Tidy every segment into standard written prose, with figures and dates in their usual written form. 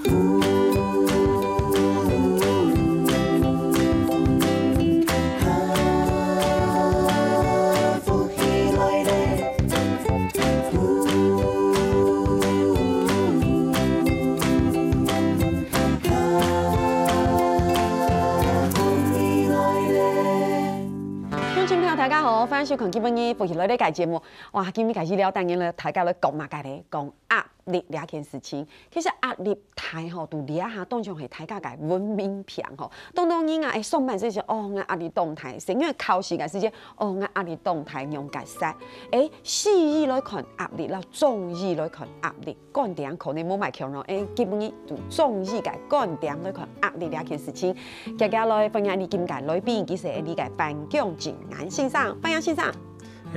大家好，欢迎收看今晡日复习类的节目。哇，今日开始了，当然了，大家咧讲嘛，家咧讲压力两件事情。其实压力大吼，都底下当中系大家嘅文明片吼。当人啊，上班时阵哦，我压力动态；成日考试嘅时阵哦，我压力动态用解释。细意来看压力啦，中意来看压力，观点可能冇买强咯。基本日就中意嘅观点来看压力两件事情。大家来分享你今届来宾，其实係你嘅颁奖敬安先生。欢迎先生。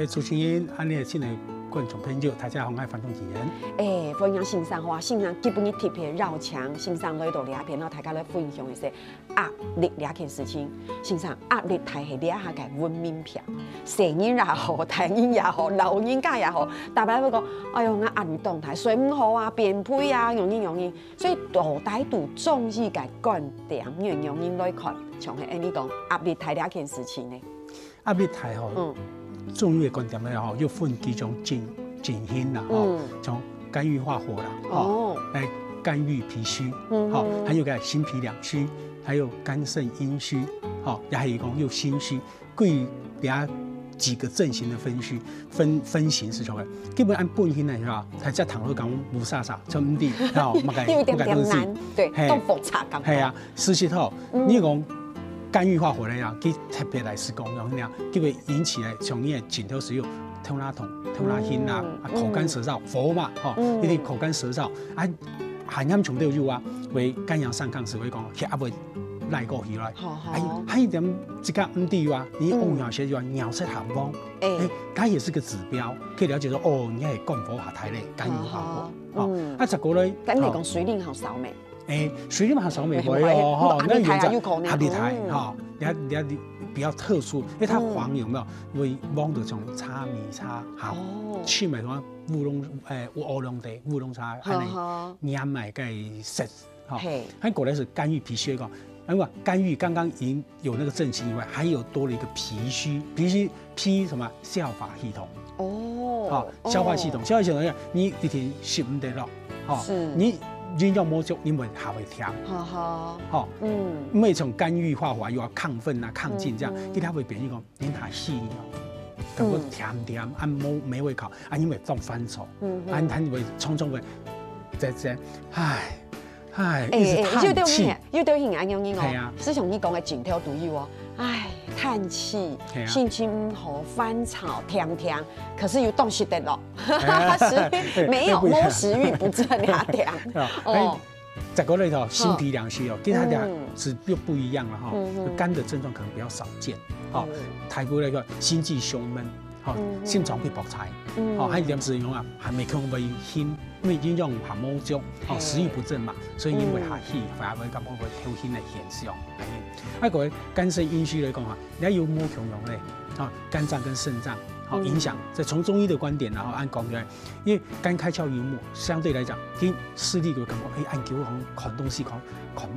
主持人，安尼进来观众朋友，大家好，我系范仲仁。欢迎先生，哇，先生基本嘅特别绕墙，先生来到两片，然后大家来分享一些压力两件事情。先生，压力太系两下嘅文明片，成人也好，大人也好，老人家也好，大家会讲，哎呦，我压力动态，睡唔好啊，便秘啊，容易，所以大家都中意嘅观点，容易来看，像係你讲压力太两件事情呢。压力大吼，中医嘅观点咧吼，要分几种进行啦吼，从肝郁化火啦，吼，肝郁脾虚，好，还有个心脾两虚，还有肝肾阴虚，好，也还有讲有心虚，贵俩几个阵型的分型是从嘅，基本按本型嚟係嘛，係即係堂口講無啥啥，就唔啲，吼，有點難，對，都複雜咁。係啊，事實後，你講。肝郁化火咧呀，佢特別嚟施工用咧，佢會引起咧從你嘅頸頭時有痛啦痛、痛啦輕啦，口乾舌燥，火嘛，吼，呢啲口乾舌燥，寒陰從都有啊，為肝陽上亢時會講，血壓會拉過去來，還有點即個唔對啊，你屙尿時就尿色寒風，它也是個指標，可以了解說，哦，你係肝火下太咧，肝鬱化火，哦，實個咧，咁你講水靈好少咩？水靈少沒會哦，那原則壓力台哈，你比較特殊，因為它黃有沒有會望到種茶米茶，好，去咪講烏龍茶，烏龍茶，係你飲埋嘅食，哈，喺過來是肝鬱脾虛講，因為肝鬱剛剛已經有那個症型以外，還有多了一個脾虛，脾什麼消化系統，哦，消化系統呢，你一天食唔得咯，哦，你。人要摸足，你咪下會甜，好，因為從肝鬱化火又要亢奮啊、亢進這樣，佢哋會變一個人下細咯，咁個甜，按冇沒胃口，因為中煩躁，按會種會一直嘆氣，要對形容形係啊，是像你講嘅前頭都有哦，嘆氣，心情唔好，煩躁，甜，可是有東西的咯，食欲沒有，冇食欲不正呀，甜。哦，在國內頭心脾兩虛哦，跟他倆是又不一樣了哈，肝的症狀可能比較少見，哦，泰國那個心悸胸悶，哦，心臟會搏柴，哦，還有點是用啊，還沒空為心。因為已經用下冇足，哦，食欲不振嘛，所以因為下氣反而會感覺會抽輕嘅現象。係，各位肝腎陰虛嚟講啊，你要冇強用咧，啊，肝臟跟腎臟好影響。這從中醫的觀點，然後按講出來，因為肝開竅於目，相對來講，啲視力會感覺，按叫看東西看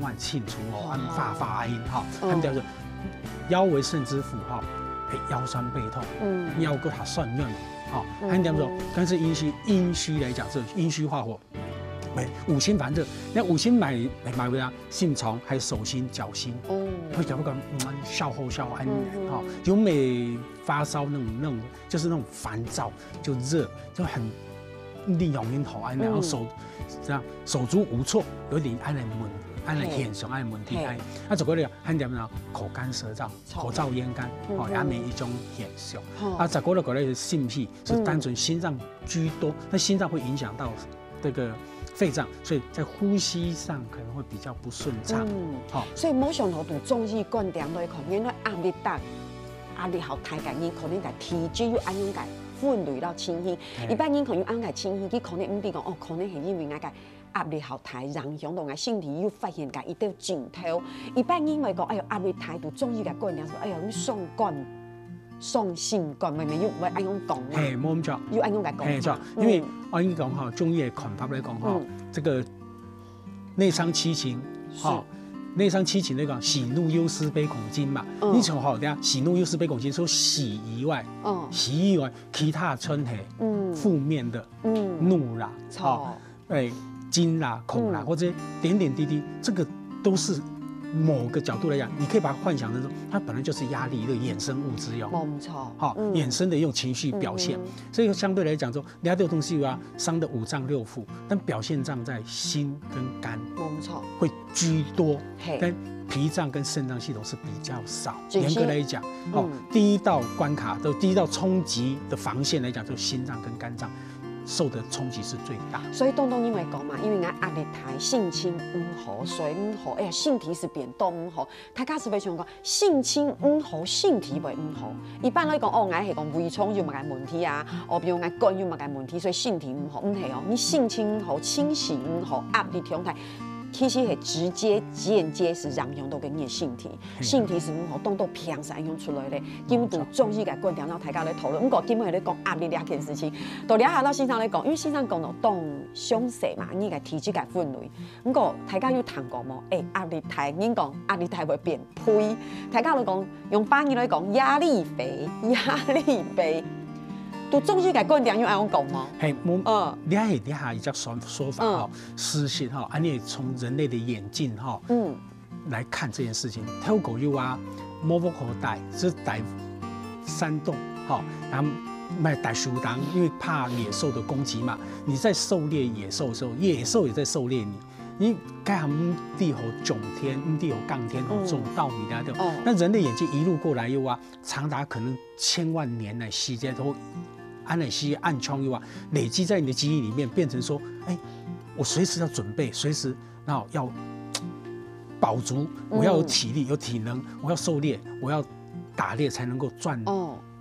完清楚哦，按發音哈，他們叫做腰為腎之府哈，腰酸背痛，腰骨下酸軟。好，還有點說，但是陰虛來講，是陰虛化火，五心煩熱。那五心買為啊，心床還有手心、腳心，會感覺消耗，哈，有沒發燒那種，就是那種煩躁，就熱，就很令人頭安，然後手足無措，有點安來悶。按嚟現象，按問題，就嗰啲很點樣口乾舌燥、口燥咽乾，也咪一種現象。就嗰度是心脾，是單純心臟居多，那心臟會影響到這個肺臟，所以在呼吸上可能會比較不順暢。所以冇上頭從中醫觀點來看，原來壓力大、壓力好大嘅人，可能係體質要按樣解分類到清輕。一般人可能按解清輕，佢可能唔知講，哦，可能係因為嗰個壓力好大，影響到我身體又發現㗎，伊到盡頭。一般人會講，哎呦壓力大，都中醫嘅觀念說，哎呦你傷肝、傷心肝，咪要按樣講啊？係冇咁錯，要按樣嚟講。係錯，因為按講嚇中醫嘅看法嚟講嚇，這個内伤七情，好，内伤七情那个喜怒忧思悲恐惊嘛。你从好，等下喜怒忧思悲恐惊，除喜以外，喜以外，其他春黑，负面的，怒啦，好，惊啦、恐啦，或者点点滴滴，这个都是。某个角度来讲，你可以把它幻想成说，它本来就是压力的衍生物质哟。没错。好，衍生的一种情绪表现，所以相对来讲说，这个东西啊，伤的五脏六腑，但表现脏在心跟肝，没错，会居多。但脾脏跟肾脏系统是比较少。严格来讲，第一道关卡，第一道冲击的防线来讲，就是心脏跟肝脏。受的冲击是最大，所以东东因为讲嘛，因为俺压力大，性情好，水好，哎呀，性体是变动好。大家是不是想讲性情好，性体袂好？一般来讲，哦，俺系讲胃肠有乜嘅问题啊，哦，比如俺肝有乜嘅问题，所以性体好，唔系哦，你性情好，清醒好，压力状态。其实是直接、间接是让用到跟你的性体，性体是好当到平时用出来咧。今度终于甲关掉，然后大家咧讨论。不过今日咧讲压力两件事情，都了下到线上咧讲，因为线上讲到当详细嘛，你甲提出甲分类。不过大家有谈过冇？压力大，应讲压力大会变肥。大家咧讲用翻译来讲，压力肥，压力肥。都终于甲关掉，因为爱讲吗？嘿，你下一只说法哈，事实哈，安尼从人类的眼镜哈，来看这件事情。跳狗肉啊，摸不口袋，是逮山洞哈，然后卖逮树当，因为怕野兽的攻击嘛。你在狩猎野兽的时候，野兽也在狩猎你。你该行地吼种天，地吼杠天吼种稻米的对。那人的眼睛一路过来又啊，长达可能千万年来时间都。安乃西暗疮又啊，累积在你的基因里面，变成说，我随时要准备，随时然后要饱足，我要有体力、有体能，我要狩猎，我要打猎才能够赚，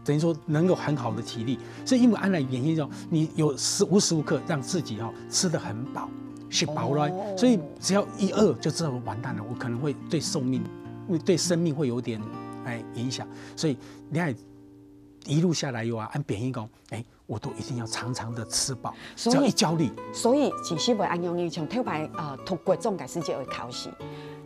等于说能有很好的体力。所以因为安乃眼睛中，你有无时无刻让自己吃得很饱，吃饱了，所以只要一饿就知道完蛋了，我可能会对生命会有点影响，所以你看。一路下来又啊，按扁一讲，我都一定要常常的吃饱，只要一焦虑，所以其实袂按用你像特别脱骨种改世界会考试。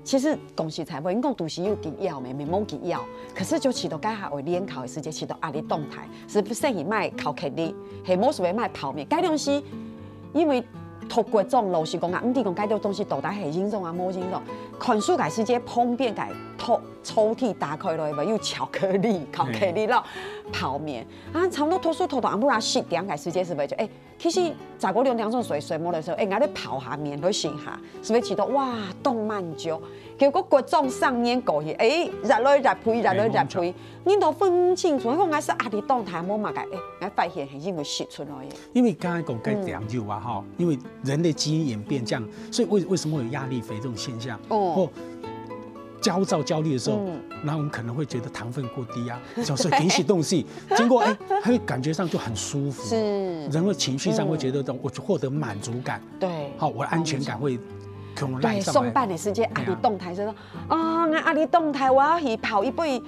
其实讲实在，袂讲都是有给药没冇给药，可是就起到改下为联考的世界起到压力动态，是不适宜卖考克力，系冇所谓卖泡面，改东西，因为。脱骨种老实讲啊，唔滴讲改掉东西到底系严重啊，冇严重。款数改世界碰变改抽屉打开来，咪有巧克力、咯，泡面啊，差不多脱水脱到阿姆拉湿点改世界是不是就其实再过2种水冇的时候，俺咧泡下面去醒下，是不是起到哇动漫酒？结果骨种上面过去，热来热呸，你都分不清楚，我讲是压力动态冇嘛改，俺发现是因为湿出来的。因为刚才讲该两句啊哈，因为人的基因演变这样，所以为什么会有压力肥这种现象？或焦躁、焦虑的时候，那我们可能会觉得糖分过低啊，所以给起东西，经过它会感觉上就很舒服，是人会情绪上会觉得我获得满足感，对，好，我的安全感会。对，送办的时间压力动态说，我压力动态，我要去泡一杯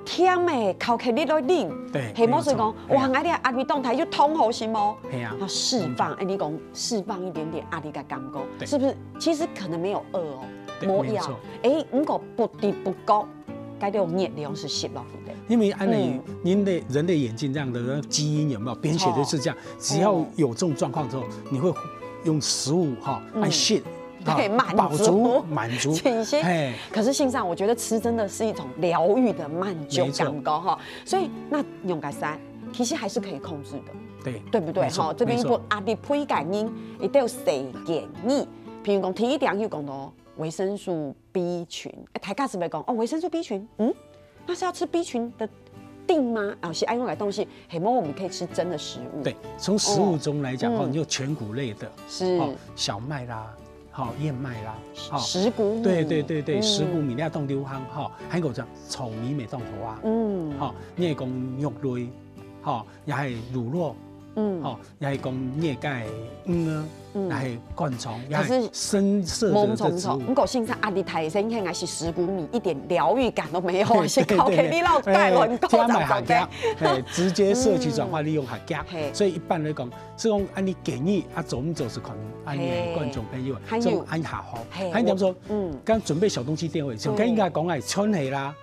甜的巧克力来啉，对，系冇是讲，哇，我哋压力动态就通好是冇？系啊，要释放，你讲释放一点点压力嘅感觉，是不是？其实可能没有饿哦，冇药，如果不知不觉，该种热量是吸落去的。因为按你您的人的眼睛这样的基因有没有编写的是这样？只要有这种状况之后，你会用食物来shit。对，满足，清晰。可是性上，我觉得吃真的是一种疗愈的满足感高哈。所以那用改善，其实还是可以控制的，对不对？哈，这边不压力配感应，一定要谁建议？譬如讲，第一点要讲到维生素 B 群，大家是不是讲维生素 B 群？那是要吃 B 群的定吗？是爱用来东西，黑猫我们可以吃真的食物。对，从食物中来讲你有全谷类的，是小麦啦。燕麦啦，石谷米，对，石谷米你要冻丢香，还有就糙米未冻好啊，你係講肉類，也係乳酪，也係講你係来灌充，可是深色的这植物。不过现在压力太深，应该是10谷米，一点疗愈感都没有，是靠给你老带了，加买下架，直接摄取转化利用下架。所以一般来讲，是讲按你建议啊，总是可能按你观众朋友，就按下好。还点说，刚准备小东西电话，像刚应该讲的春黑啦，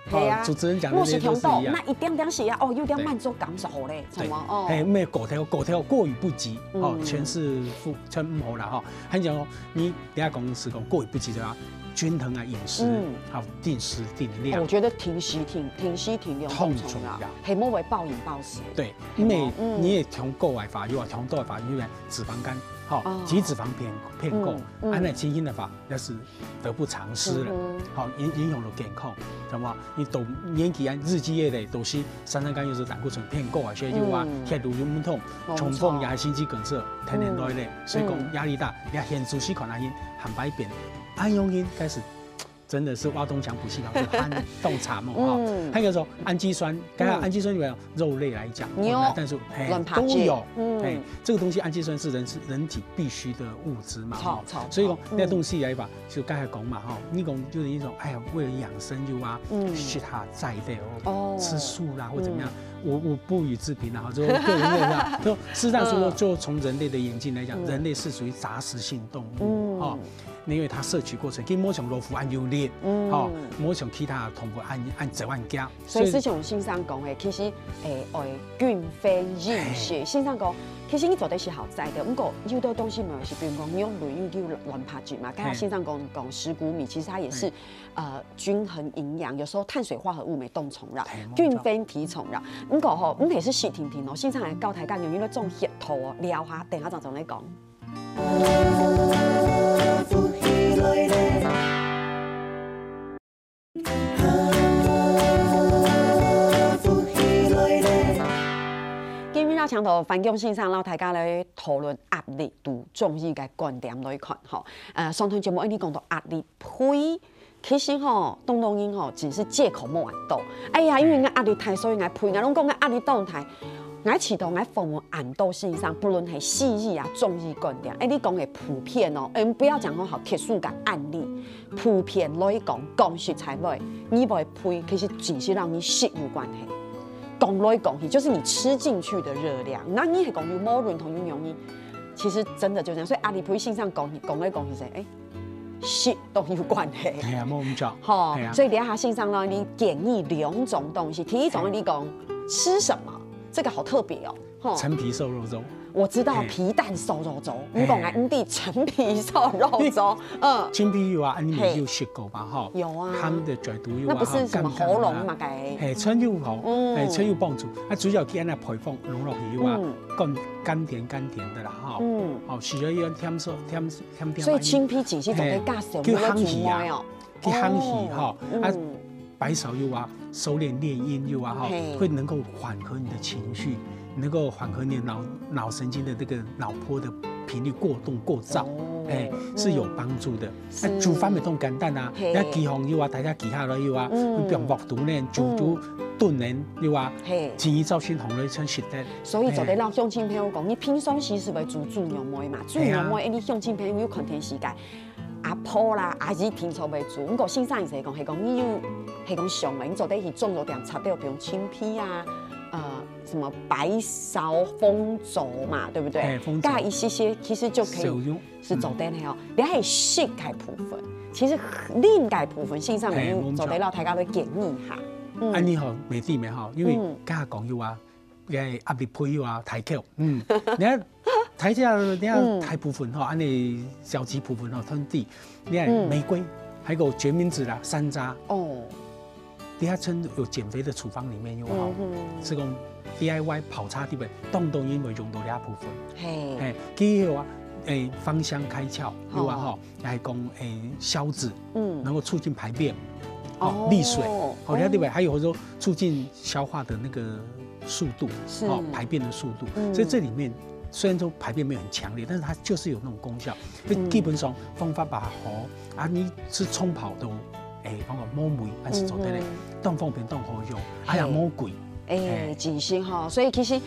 主持人讲的那些都是一样。那一点点是啊，有点慢做感受嘞，什么哦？咩果条过于不及，全是全唔好啦哈。还讲说，你等下讲是讲过于不及的话，均衡啊饮食，好定时定量。我觉得停息停用很重要，系莫为暴饮暴食。对，因为你也从购买法，又从购买法，因为脂肪肝。好，体脂肪偏高，安那清醒的法那是得不偿失了。好，影响了健康，知嘛？你都年纪啊，日积月累都是三酸甘油脂胆固醇偏高啊，血就啊，血路运痛，中风也心肌梗塞，天天都累，所以讲压力大，你现出去看那因含白变，安用因开始。真的是挖东墙补西墙，是氨洞茶嘛哈。还有说氨基酸，刚刚氨基酸里面肉类来讲，但是都有。这个东西氨基酸是人体必须的物质嘛哈。所以讲那东西来吧，就刚才讲嘛哈，你讲就是一种哎呀，为了养生就啊，去它在的哦，吃素啦或怎么样，我不予置评啦，就个人认为啊，就适当说就从人类的眼睛来讲，人类是属于杂食性动物哦。因为它摄取过程，跟某种肉腐按优劣，某种其他同步按10万加。所以是像先生讲的，其实菌非饮食。先生讲，其实你做的是好在的，不过有的东西嘛是，比如讲你用鲈鱼叫卵爬菌嘛，刚才先生讲10谷米，其实它也是均衡营养，有时候碳水化合物没动虫扰，菌非体虫扰。不过吼，你也是细听听哦，先生来教大家用那种血头哦，聊下，等下再来讲。今日เรา長途反攻線上，เรา大家來討論壓力度中醫嘅觀點來看吼。上堂節目你講到壓力配，其實吼東東英吼只是借口冇玩到。哎呀，因為我壓力大，所以我配。我攏講我壓力動態。我啟動我訪問很多線上，不論係西醫啊、中醫觀點，你講嘅普遍哦，不要講好特殊嘅案例，普遍來講食材來，你唔會配，其實只是讓你食有關係。講來講去，就是你吃進去的熱量，那你係講有冇認同有容易，其實真的就這樣。所以阿里配線上講來講去係，食都有關係。係啊，冇咁錯。好，所以底下線上呢，你建議2種東西，第一種你講吃什麼？這個好特別哦，陳皮瘦肉粥。我知道皮蛋瘦肉粥，你講俺弟陳皮瘦肉粥，陳皮有啊，你們有食過吧？哈，有啊。他們的解毒有啊，那不是什麼喉嚨嘛？係春藥好，春藥幫助。啊，主要見那配方弄落去有啊，甘甜的啦，哈。哦，食咗要添色添。所以陳皮其實就可以加少咗煮麥哦，去烘起哈，啊，白芍有啊，收斂烈陰有啊，哈，會能夠緩和你的情緒。能夠緩和你腦神經的這個腦波的頻率過動過躁，是有幫助的。煮飯咪都簡單啊，你幾行要啊，大家記下來要啊，你用鑊度呢煮燉呢要啊，前一朝先紅來先食得。所以就得讓鄉親朋友講，你平常時是為煮豬肉糜嘛，豬肉糜，你鄉親朋友有肯定時間。阿婆啦，阿姨平常為煮，不過先生係講你要係講上嘅，你做得去種咗點插掉，比如青皮啊。什麼白芍風軸嘛，對不對？加一些其實就可以是做得了。你係食嘅部分，其實另嘅部分線上面做得了，大家都建議下。安尼好，未啲咩好，因為家下講要話嘅壓力配要話太強，你睇睇下，你睇大部分嗬，安尼小幾部分嗬，吞啲，你睇玫瑰，還有決明子啦、山楂哦。底下趁有減肥的處方裡面有好，是講 DIY 跑叉啲嘅，當因為用到呢一部分。佢有啊，芳香開竅有啊吼，係講消脂，能夠促進排便，利水，呢一啲嘅，還有說促進消化的那個速度，排便的速度。所以這裡面雖然說排便沒有很強烈，但是它就是有那種功效。基本上方法把好啊，你是沖跑都。講個摸梅，還是做得咧，當方便當好用，哎呀摸貴，真心哈，所以其实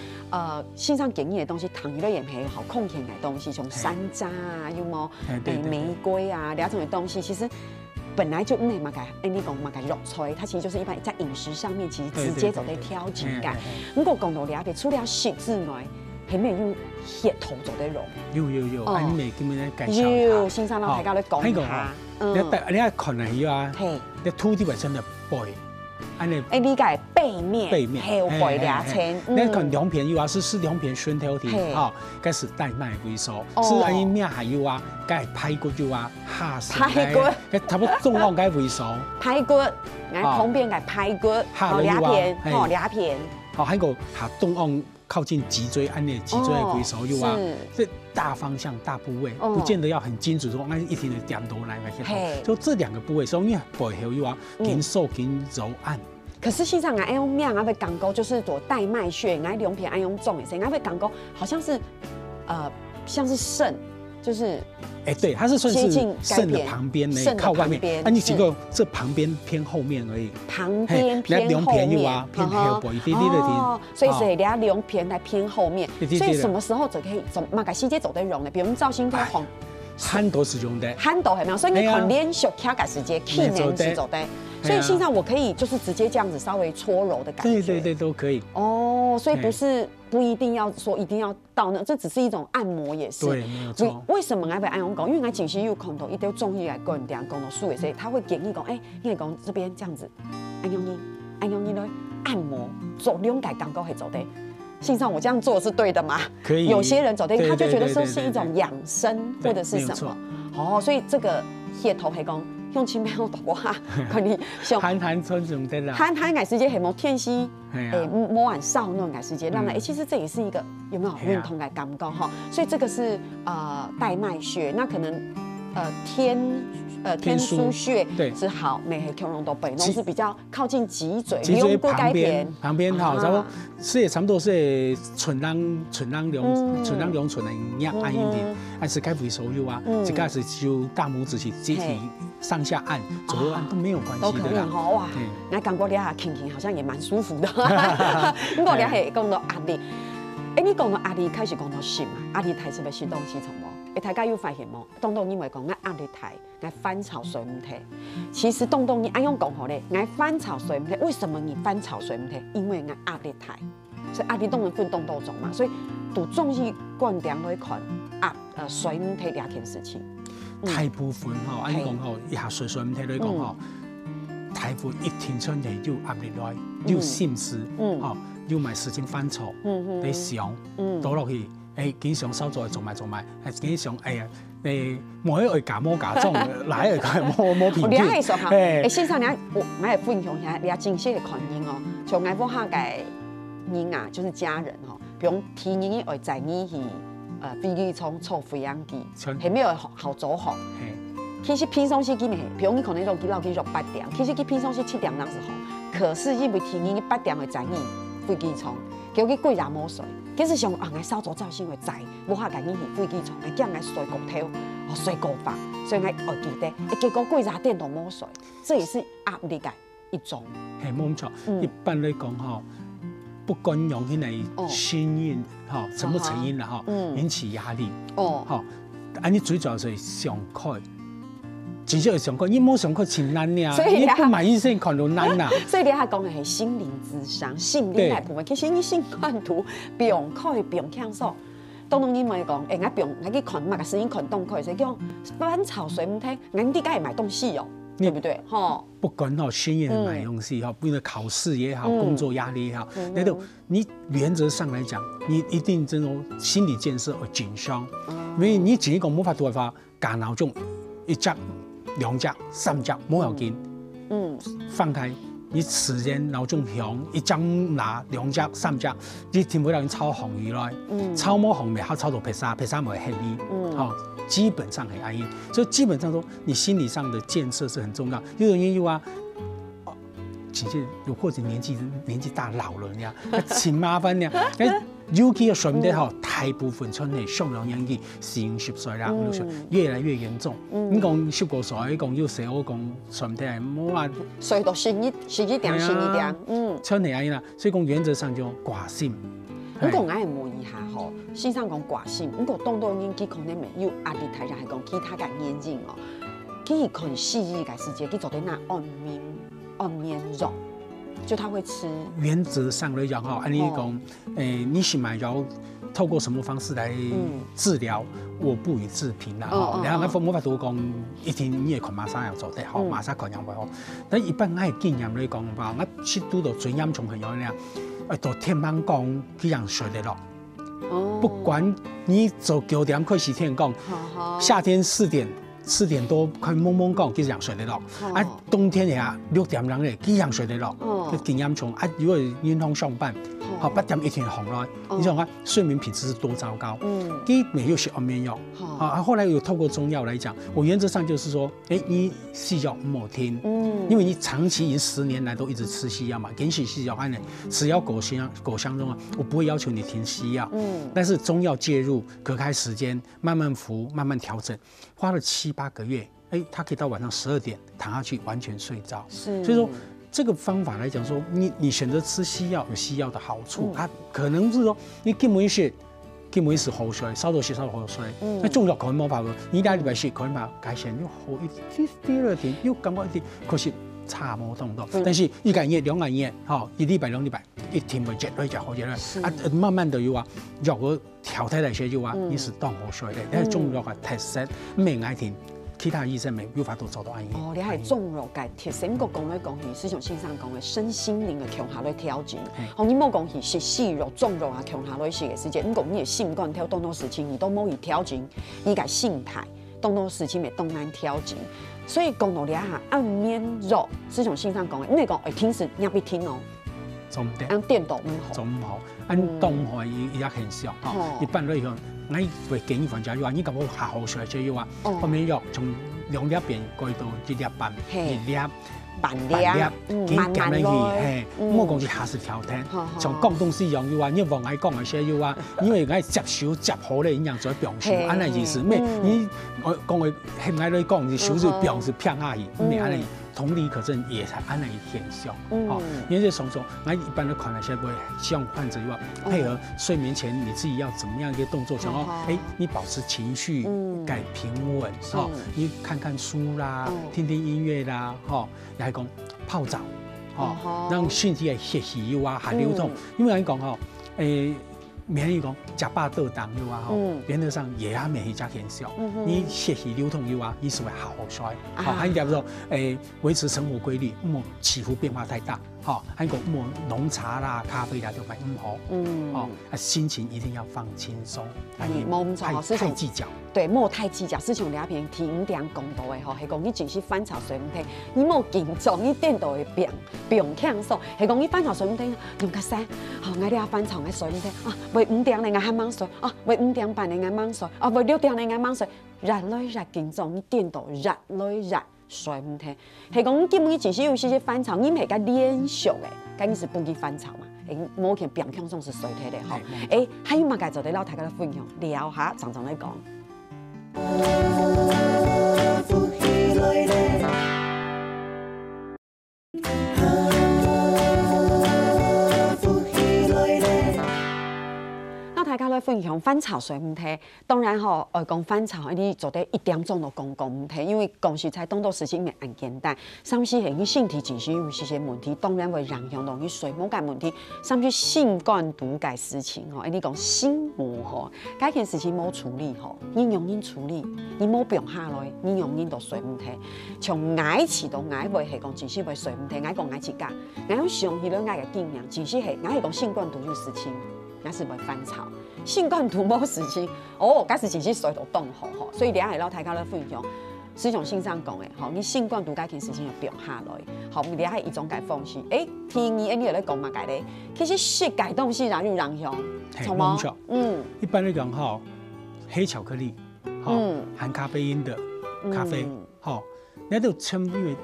线上建议的东西，糖类也没好控甜的东西，像山楂啊，有冇玫瑰啊，两种的东西，其实本来就嘛该，你讲嘛该肉菜，它其实就是一般在饮食上面，其实直接走在挑情感。不过讲到了别，除了食之外，还没有血头做得容。有，安尼今日介绍。有，线上老大家咧讲下。你看来以啊，你土地本身的背。你个背面后背俩层，你看两片有啊，是两片酸头田，哈，该是带麦为首，是安尼面还有啊，该排骨有啊，下水，排骨，该差不多中央该为首，排骨，俺旁边个排骨，两片，两片，好，还有下东岸靠近脊椎，安尼脊椎为首有啊，这大方向大部位，不见得要很精准说，按一天的点多来个，就这两个部位，所以背后有啊，紧瘦紧柔按。可是实际上俺用面俺会讲过，就是做带脉穴，俺两片俺用重的，俺会讲过，好像是像是肾，就是对，它是算是肾的旁边呢，靠外面，你只够这旁边偏后面而已。旁边偏后面啊，偏后背一点点的听。所以是俩两片来偏后面，所以什么时候就可以怎嘛个细节走得容的，比如我们照心头红。憨豆是用的，憨豆系咪？所以你看连续卡个时间，去年是走的。所以现在我可以就是直接这样子稍微搓揉的感觉，对，都可以。所以不一定要说一定要到那，这只是一种按摩也是。对，没有错。为什么我要按用讲？因为我近期有看到一条中医来跟人讲到数的，所以他会建议讲，因为讲这边这样子，按用你来按摩做两个感觉会做的。信上我这样做是对的吗？可以。有些人走的，他就觉得这是一种养生或者是什么。所以这个血头系讲。用轻便大波哈，可能像憨村用的啦，憨眼时间系冇天时，摸晚少嫩眼时间，让其实这也是一个有没有运动的感觉哈，所以这个是带脉穴，那可能天枢穴是好，美黑 Q 龙都北弄是比较靠近脊椎旁边哈，差不多是也差不多是唇囊两唇的一样按一点，按是该回手有啊，这个是就大拇指去集体上下按、左右按都没有关系的啦。都可以哈哇，那感觉你下轻轻好像也蛮舒服的。不过你系讲到压力，你讲到压力开始讲到心嘛，压力台是不是东西从无？大家有发现无？东东因为讲压力台，翻炒水唔提。其实东东你按用讲好咧，翻炒水唔提。为什么你翻炒水唔提？因为压力台，所以压力都能分动多种嘛。所以都中医观点来看水唔提两件事情。大部分按你讲一下水唔提来讲大部分一天出嚟有压力来，有心思，有埋事情翻炒，你想倒落去。經常手再做埋，經常摸一假摸假裝，來一摸片片。你係說先生，我係分享下，你真實嘅看見像我下嘅人啊，就是家人比如天然會載你去飛機艙坐飛行機，係沒有好走航。其實平常時機咪，比如你可能落機6點，其實佢平常時7點那時候，可是因為天然8點會載你飛機艙，叫佢貴人摸水。其實上我稍早照先會知，無下緊你去飛機場，我叫我睡骨頭，睡骨法，所以我記得，結果貴雜電都冇睡，這也是壓力嘅一種。係冇錯，一般來講不管用起來心因成不成因啦引起壓力，你最主要是上課。真正上課，你冇上課真難呀，你不買醫生看到難啦。所以你下講嘅係心靈諮商、心理來部分。其實你心電圖不用開，不用聽數。當當你咪講，我不用，我去看嘛個聲音看動開，所以講翻炒水唔聽，我哋該買東西哦，對不對？不管學業買東西為了考試也好，工作壓力也好，那都你原則上來講，你一定這種心理建設會緊張，因為你自己講冇法度話大腦中一隻。2隻、3隻冇要緊，放開，你時間腦中響一張拿2隻、3隻，你聽不到人炒紅魚來，炒冇紅咪好炒到披薩冇黑你，基本上係安逸，所以基本上說你心理上的建設是很重要。有人有啊，其實有或者年紀大老了呀，挺麻煩呀，尤其个水母吼，大部分村内上量引起40岁啦，越来越严重。你讲15岁，你讲有时我讲水母冇话，水都深一点，村内安尼啦，所以讲原则上就寡性。不过我会问一下吼，先生讲寡性，不过当到引起可能没有压力太大，系讲其他嘅眼睛哦，佢可能细腻嘅世界，佢做啲那安眠肉。就他会吃。原则上来讲哈，按你讲，你是买要透过什么方式来治疗，我不予置评啦。然后我法度讲，一天你也看马上要做得好，马上看样不好。但一般我经验来讲吧，我去拄到最严重很有咧，到天班讲这样睡得落。不管你走9点快10点讲，夏天4点多快蒙蒙讲，这样睡得落。冬天呀6点钟咧，这样睡得落。经验重如果运动上班，8点一天红来，你想看睡眠品质是多糟糕。第一没有吃安眠药，后来有透过中药来讲，我原则上就是说，你西药莫听，因为你长期已经10年来都一直吃西药嘛，给西药按呢吃药狗香中啊，我不会要求你停西药，但是中药介入，隔开时间，慢慢服，慢慢调整，花了7、8个月，他可以到晚上12点躺下去完全睡着，所以说。这个方法来讲说，你选择吃西药有西药的好处，它可能是说你根本是好水，稍多些稍多好水，那中药可能冇法子，你2礼拜食可能把改善又好一啲了点，又感觉一啲，可是差冇动到，但是1个月、2个月，1礼拜、2礼拜，一天会接落就好接了，慢慢的有话，药果调态来些就话，你是当好水的，但是中药嘅特色唔爱听。其他医生没有法度做到安逸。你係中藥嘅特色，不過講來講去，思想先生講嘅身心靈嘅強下來調整。你冇講去食細肉、中肉啊，強下來食嘅時間，不過你嘅心肝跳動到事情，你都冇去調整，你嘅心態動到事情咪動難調整。所以講到你下安眠藥，思想先生講嘅，你講平時你必聽哦。做唔得。按電動唔好。做唔好，按動害也很少。一般來講。我會建議患者要話，你咁我下好水就要話，安眠藥從2粒變改到1粒半，1粒半粒，慢慢來，唔好講是下次調停。從廣東西用要話，你往外講嘅些要話，因為我接手接好咧，影響咗病情，安尼意思咩？你我講嘅係咪嚟講，你手就病是偏下去，咩安尼？同理可證也是安那一現象，因為從我一般的看那些會希望患者要配合睡眠前你自己要怎麼樣一個動作，想你保持情緒改平穩，你看看書啦，聽聽音樂啦，也係講泡澡，讓身體嘅血液下流通，因為講免疫講食飽倒動嘅話，原則上也係免疫加減少。你血液流通嘅話，你是會好衰。還有就維持生活規律，莫起伏變化太大。還有莫濃茶啦、咖啡啦，就咪唔好。心情一定要放輕鬆，太計較。對，莫太計較。思想兩篇聽點講到嘅係講你只是翻炒水唔聽，你莫緊張，你電到會變輕鬆。係講你翻炒水唔聽，用個聲，我哋要翻炒嘅水唔聽啊，為5點你啱啱睡啊，為5點半你啱啱睡啊，為6點你啱啱睡，日來日緊張，你電到日來日睡唔聽。係講基本你只是有些翻炒，你唔係個練習嘅，咁你是不去翻炒嘛？冇見變輕鬆是水體嘅嗬。還有乜嘢做得了？大家分享聊下，常常嚟講。大家來分享翻炒水唔聽，當然講翻炒你做得1點鐘就講唔聽，因為講實在當到事情唔咁簡單，甚至係你身體情緒有些問題，當然會影響到你睡眠嘅問題，甚至心肝肚嘅事情你講心魔嗰件事情冇處理你容易處理，你冇病下來，你容易就睡唔聽。從捱遲到捱尾係講只是會睡唔聽，捱講捱遲間，捱用上去了捱嘅經驗，只是係捱係講心肝肚有事情。那是會翻炒，心肝肚冇事情，嗰時只是睡到凍好，所以你係老大家咧分享，思想先生講嘅，你心肝肚嗰件事情就變下來，你係一種嘅方式，聽你又咧講乜嘅咧，其實食嘅東西哪有影響，錯嗎？一般嚟講，黑巧克力，含咖啡因的咖啡，你都稱因為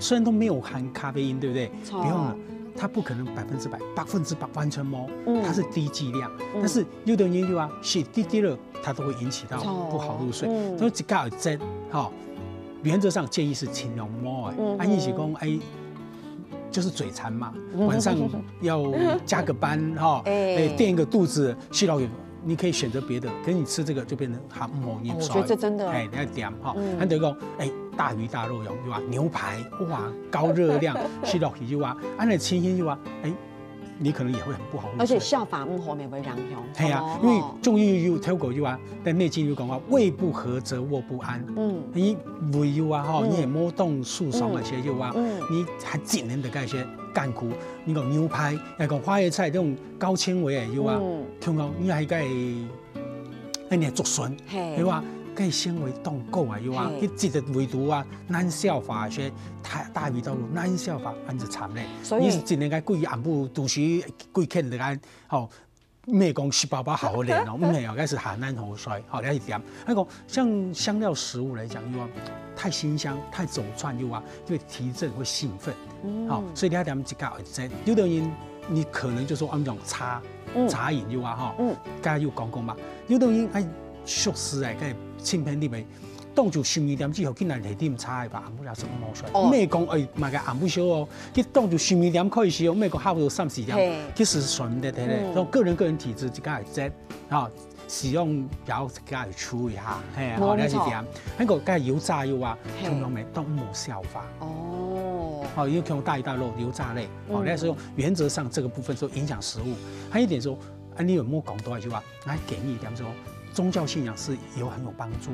雖然都沒有含咖啡因，對不對？不用了。它不可能100%完全摸，它是低剂量。但是有的研究啊，是滴滴了，它都会引起到不好入睡。所以这个针，哈，原则上建议是尽量摸的。安逸是讲，哎，就是嘴馋嘛，晚上要加个班，哈，垫一个肚子，睡到你可以选择别的，可是你吃这个就变成含某年。我觉得这真的，哎，你要点哈，还得讲，哎，大鱼大肉有啊，牛排哇，高热量，吃落去就啊，安尼清鲜就啊，哎，你可能也会很不好入睡。而且效法后面会让用。系啊，因为中医有透过就啊，但内经有讲话，胃不和则卧不安。你胃有啊哈，你也摸动速爽那些有啊，你还尽能的那些干苦，你讲牛排，也讲花椰菜这种高纤维的有啊，听讲你还该，那你竹笋，对吧？该纤维冻够啊，有啊，去记得胃毒啊，难消化些大鱼大肉难消化，安就惨嘞。你是尽量该贵暗部都是贵欠的该好。咩讲吃饱饱好好练哦，唔系哦，该是很难好衰，好了一点。那个像香料食物来讲，又啊太辛香、太走串又啊，会提振、会兴奋，好，所以你要点这个在有的人你可能就说按种茶饮又啊哈，刚才又讲过嘛，有的人爱熟食哎，该清片里面。当就12点之後，竟然係點差吧？暗晡也是冇水。咩講誒，買個暗晡燒哦，佢當就12點開始哦，咩講下午3、4點，其實係唔得睇咧。所以個人體質自家係啫，啊，使用要自家去注意下，係好了是點。那個梗係油炸油啊，同樣咪都冇消化。哦，因為用大魚大肉、油炸類，哦，那時候原則上這個部分就影響食物。還有一點說，啊，你有冇講到一句話？我建議點說？宗教信仰是很有帮助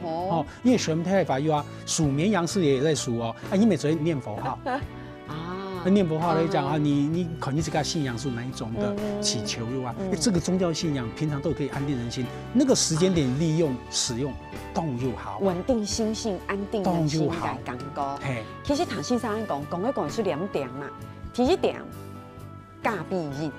哦。因为玄门太法又啊，数绵羊是也在数哦。啊，你每天念佛号啊，念佛号来讲啊，你肯定是个信仰是哪一种的祈求又啊？这个宗教信仰平常都可以安定人心，那个时间点利用使用动就好，稳定心性，安定人心该讲高。其实唐先生讲的是2点嘛，第一点假必应，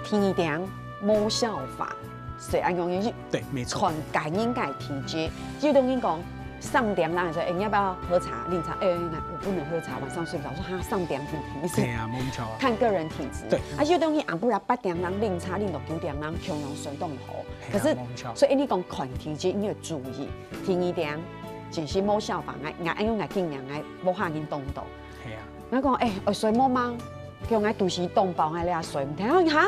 第二点摸效法。所以按用音对，没错。看感应该体质，就等于讲上点啦，说你要不要喝茶、饮茶？我不能喝茶，晚上睡不着。说哈上点不行。对啊，没错啊。看个人体质。对。而且等于按不然8点人饮茶，饮到9点人常用水冻好。可是，所以你讲看体质，你要注意。第2点就是摸效法，按用尽量无下紧动到。系啊。我讲水摸吗？叫我都市动包爱俩水，唔听哈？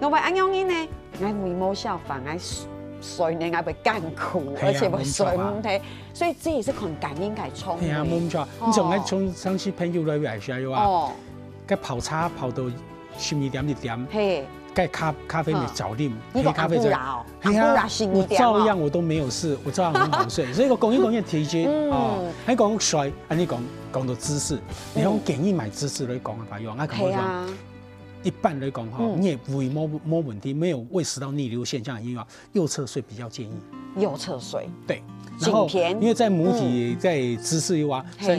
我话按用呢？我会摸效反而水呢，我会干苦，而且会水唔睇，所以这也是很感应该冲。系啊，冇错。你从从上次朋友来来下又啊，该泡茶泡到12点1点，嘿，该咖啡咪早啉，黑咖啡就，系啊，我照样我都没有事，我照样很好睡。所以我讲一体质哦，还讲水，你讲到知识，你讲建议买知识来讲嘅朋友，我讲讲。一般来讲哈，你也胃摸问题，没有胃食道逆流现象，因为右侧睡比较建议。右侧睡。对。然后因为在母体在姿势又啊，像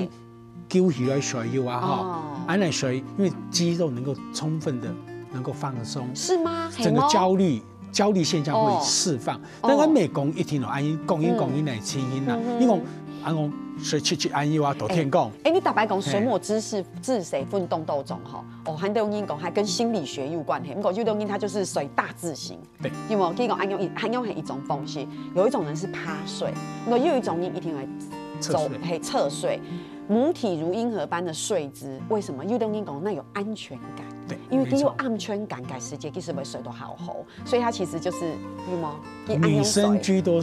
勾起来睡又啊哈，安来睡，因为肌肉能够充分的能够放松。是吗？整个焦虑现象会释放。但我每讲一天咯，安因讲来清音啦，你讲安讲。水去安逸啊，都天讲。你大白讲水墨知识治谁奋动斗种哈？韩东英讲还跟心理学有关系。不过就东英它就是水大字型。对。因为可以讲按用是一种方式，有一种人是趴睡，又有一种人一定会侧睡。母体如婴儿般的睡姿，为什么？又东英讲那有安全感。对。因为你有安全感，改时间其实会睡得好好，所以它其实就是有吗？女生居多，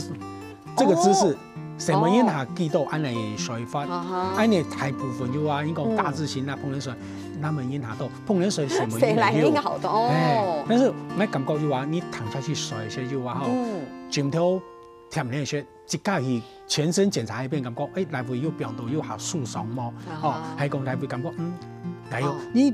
这个姿势。什么因下记到安尼水法，安尼大部分就话，你讲大字型啊，碰冷水，那么因下到碰冷水什么因来有，但是我感觉就话，你躺下去睡些就话吼，枕头贴那些，一家去全身检查一遍，感觉来回又表度又好舒爽么？还讲来回感觉还有你。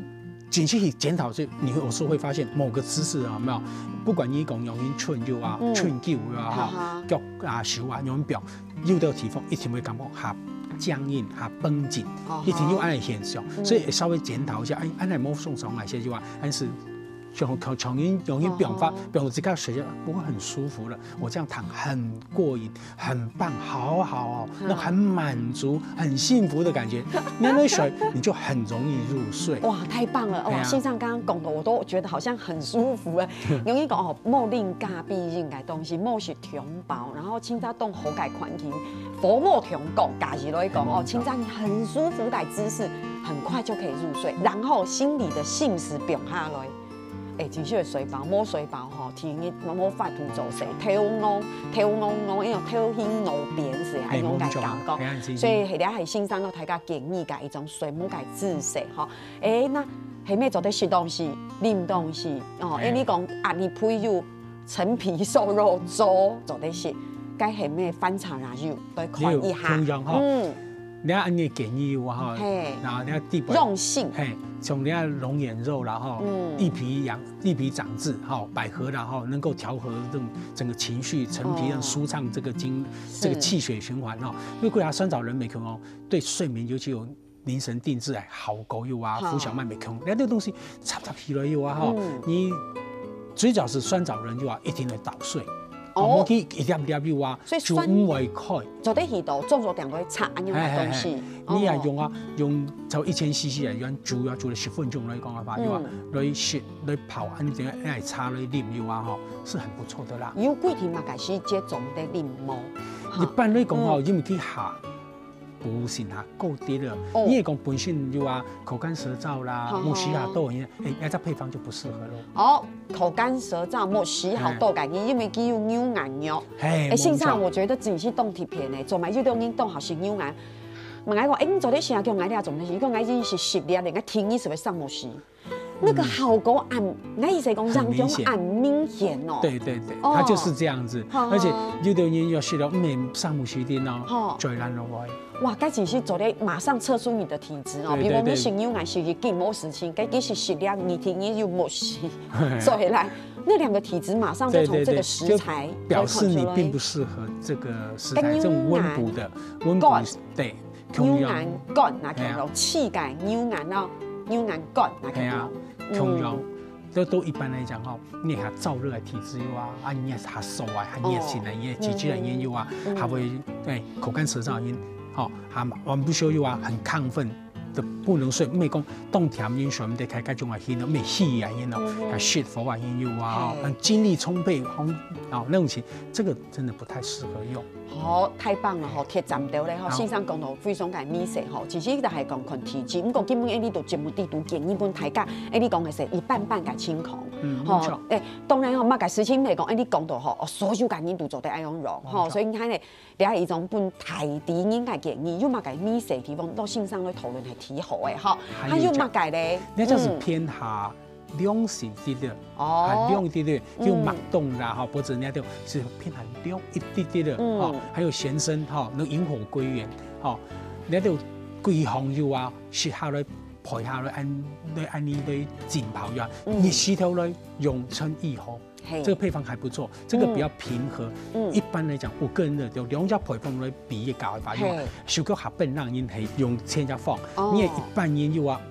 仔细去检讨，你有时候会发现某个姿势啊，没有，不管你讲用寸腰啊、寸脚啊、脚啊、手啊，用表，有的地方一定会感觉下僵硬、下绷紧，一定有安尼现象，所以稍微检讨一下，安尼冇松松那些就话，安是容易表发，表我这个水不会很舒服了。我这样躺很过瘾，很棒，好好哦，那很满足、很幸福的感觉。那水你就很容易入睡。哇，太棒了！哇，线上刚刚讲的我都觉得好像很舒服了。容易讲哦，莫令咖必应该东西，莫是襁褓，然后清早动喉盖宽轻，佛莫襁褓，家己都会讲哦，清早你很舒服的姿势，很快就可以入睡，然后心里的信使表下来。真少水包，摸水包吼，天日摸发图做事，跳昂，因为跳起路边是安种个感觉，所以系咧系先生都大家建议个一种睡眠个姿势吼。那系咩做啲食东西、啉东西哦？你讲压力配有陈皮瘦肉粥做啲食，该系咩翻炒辣椒都看一下。你要按你建议我哈，然后你要地用性，从你要龙眼肉然后益脾长志哈，百合然后能够调和这种整个情绪，陈皮让舒畅这个气血循环哈。因为贵阳酸枣仁美珂对睡眠尤其有凝神定志好够有啊，浮小麦美珂，那这个东西插起来有啊哈，你最早是酸枣仁就啊一定会倒睡。我去一粒粒有啊，就唔会开。做啲鱼度做点去擦安样嘅东西。你也用就1000cc 嚟用煮了10分钟来讲嘅话，有啊，来洗来泡，安尼點嚟擦来啉有啊，吼，是很不错的啦。有幾天嘛開始接種啲啉冇？一般嚟講吼，因為佢下補先下高啲了，因為講本身有啊口乾舌燥啦，冇洗下豆嘅，那隻配方就不適合咯。口乾舌燥冇洗好豆解，因為佢有牛眼肉。線上我覺得自己是凍貼片誒，做埋呢種運動好是牛眼。問我講，你做啲啥叫我哋做咩事？佢講我是10粒，你聽你是會上冇洗。那個效果我意思講讓種很明顯哦。對，它就是這樣子，而且有的人要洗了唔上冇洗啲哦，最難咯喎。哇，該只是做咧馬上測出你的體質哦，比如你是牛眼是緊冇事情，該只是10粒，你聽你就冇洗，所以來那兩個體質馬上就從這個食材表示你並不適合這個食材，這種溫補的溫補對。牛眼乾那叫做氣解牛眼咯，牛眼乾那叫做。都一般来讲哈，你还燥热的体质有啊，你也还瘦啊，还热性的也脊椎的也有啊，还会口干舌燥因，好，还晚不休有啊，很亢奋的不能睡，没讲冬天因什么的开种啊因哦，没气啊因哦，还血火啊因有啊，精力充沛那种情，这个真的不太适合用。太棒了鐵站到咧線上講到非常嘅美食其實就係講看體質，唔講基本呢度節目地圖建議本大家，你講嘅是一半半嘅清空，當然乜嘅事情嚟講，你講到所有嘅人都做得一樣容，所以睇咧，你係一種本大啲應該建議，有乜嘅美食地方到線上去討論係挺好嘅，還有乜嘅咧？那就是偏下。凉性啲的，凉一啲的，就麥凍啦，或者那種是偏很涼一啲啲的，還有鹹參，那引火歸元，那種桂紅油啊，食下來配下來按你來浸泡呀，熱洗頭來用成一盒，這個配方還不錯，這個比較平和。一般來講，我個人的兩家配方來比較嘅話，手腳下笨讓因係用添加放，你也一般因有啊。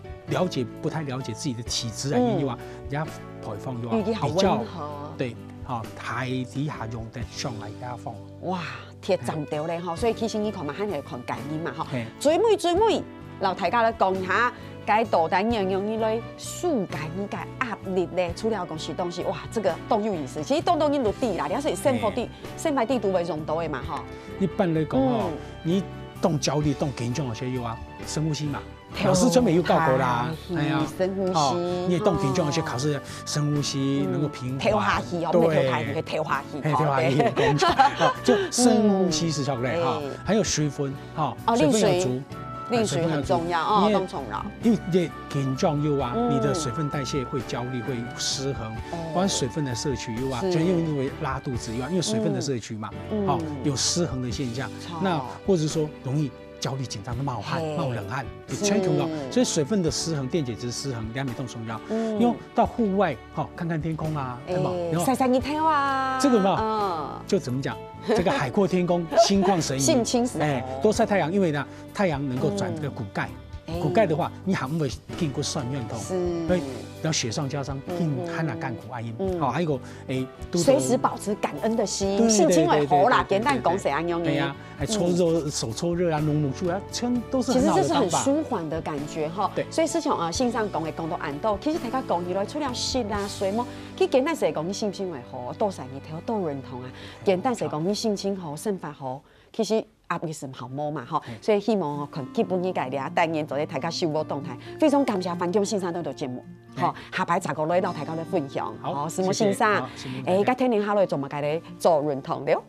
不太了解自己的體質啊，因為話人家配方嘅話比較對，太底下用得上嚟加放。哇，鐵站到咧所以其實你看嘛，肯定看概念嘛最尾，留大家咧講下，該導彈樣樣呢類疏解呢個壓力咧，除了講食東西，哇，這個都有意思。其實當然都地啦，你係生活地都會用到嘅嘛一般嚟講你當焦慮、當緊張嗰些有啊，深呼吸嘛。老師專門有教過啦，深呼吸，你也動緊張，而且考試深呼吸能夠平緩。跳下去對，跳下去，就深呼吸是效果嘞還有水分水分要足，水很重要當重要。因為你緊張有啊，你的水分代謝會焦慮，會失衡，關水分的攝取有啊，就因為拉肚子有啊，因為水分的攝取嘛，有失衡的現象，那或者說容易。焦慮緊張的冒汗、冒冷汗，全重要。所以水分的失衡、電解質失衡，兩樣都重要。因為到戶外，看看天空啊，曬曬日頭啊，這個嘛，就怎麼講？這個海闊天空，心曠神怡，心清神。多曬太陽，因為呢，太陽能夠轉這個骨鈣，骨钙的话，你还不会经过酸软痛，是，要雪上加霜，更含了甘苦爱因。好，还有个随时保持感恩的心，性情会好啦，简单讲是安样的。对呀，还搓热手搓热啊，弄出来，全都是很好的其实这是很方法。舒缓的感觉哈。对。所以师兄线上讲的讲到暗道，其实大家讲起来除了湿啦、水么，其简单是讲你心情会好，多晒日头，多认同啊。简单是讲你心情好，生发好，其实。压力是好摸嘛，吼，所以希望看基本嘅概念，单元做咧大家收播动态，非常感谢范江先生到节目，吼，下摆10個來到大家咧分享，好，師母先生，甲天靈下來做乜嘅咧做認同了。